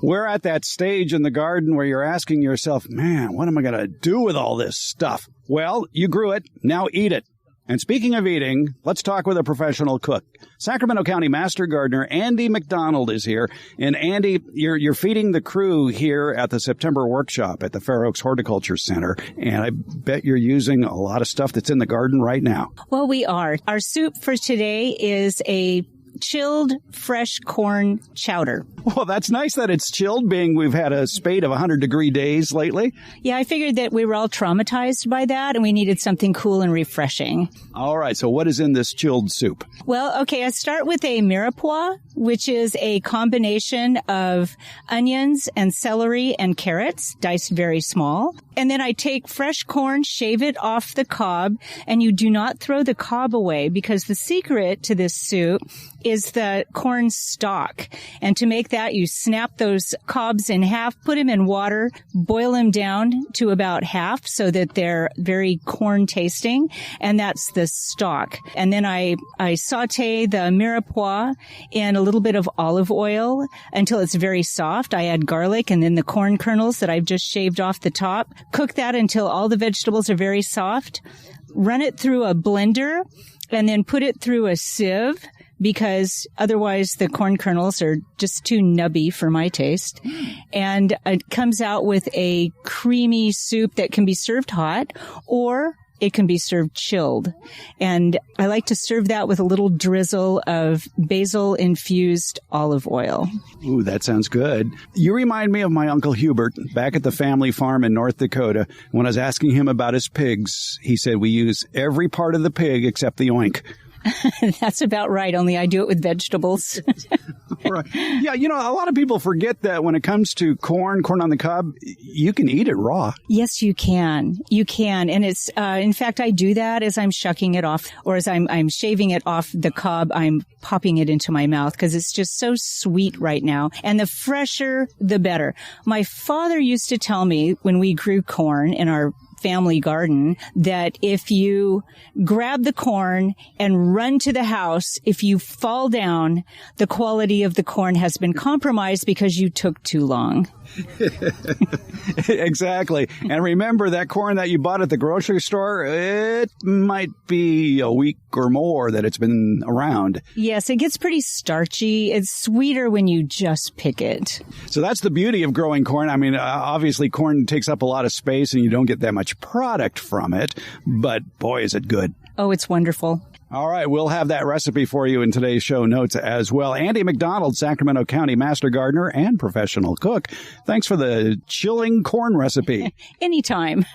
We're at that stage in the garden where you're asking yourself, man, what am I going to do with all this stuff? Well, you grew it. Now eat it. And speaking of eating, let's talk with a professional cook. Sacramento County Master Gardener Andi MacDonald is here. And Andi, you're feeding the crew here at the September workshop at the Fair Oaks Horticulture Center. And I bet you're using a lot of stuff that's in the garden right now. Well, we are. Our soup for today is a chilled fresh corn chowder. Well, that's nice that it's chilled, being we've had a spate of 100-degree days lately. Yeah, I figured that we were all traumatized by that and we needed something cool and refreshing. All right, so what is in this chilled soup? Well, okay, I start with a mirepoix, which is a combination of onions and celery and carrots, diced very small. And then I take fresh corn, shave it off the cob, and you do not throw the cob away, because the secret to this soup is the corn stalk. And to make that, you snap those cobs in half, put them in water, boil them down to about half so that they're very corn tasting. And that's the stalk. And then I saute the mirepoix in a little bit of olive oil until it's very soft. I add garlic and then the corn kernels that I've just shaved off the top. Cook that until all the vegetables are very soft. Run it through a blender and then put it through a sieve, because otherwise the corn kernels are just too nubby for my taste. And it comes out with a creamy soup that can be served hot, or it can be served chilled. And I like to serve that with a little drizzle of basil-infused olive oil. Ooh, that sounds good. You remind me of my Uncle Hubert back at the family farm in North Dakota. When I was asking him about his pigs, he said we use every part of the pig except the oink. That's about right, only I do it with vegetables. Right. Yeah, you know, a lot of people forget that when it comes to corn on the cob, you can eat it raw. Yes, you can. You can. And it's, in fact, I do that as I'm shucking it off, or as I'm shaving it off the cob, I'm popping it into my mouth because it's just so sweet right now. And the fresher, the better. My father used to tell me when we grew corn in our family garden that if you grab the corn and run to the house, if you fall down, the quality of the corn has been compromised because you took too long. Exactly. And remember, that corn that you bought at the grocery store, it might be a week or more that it's been around. Yes, it gets pretty starchy. It's sweeter when you just pick it. So that's the beauty of growing corn. I mean, obviously corn takes up a lot of space and you don't get that much product from it, but boy, is it good. Oh, it's wonderful. All right, we'll have that recipe for you in today's show notes as well. Andi MacDonald, Sacramento County Master Gardener and professional cook. Thanks for the chilling corn recipe. Anytime.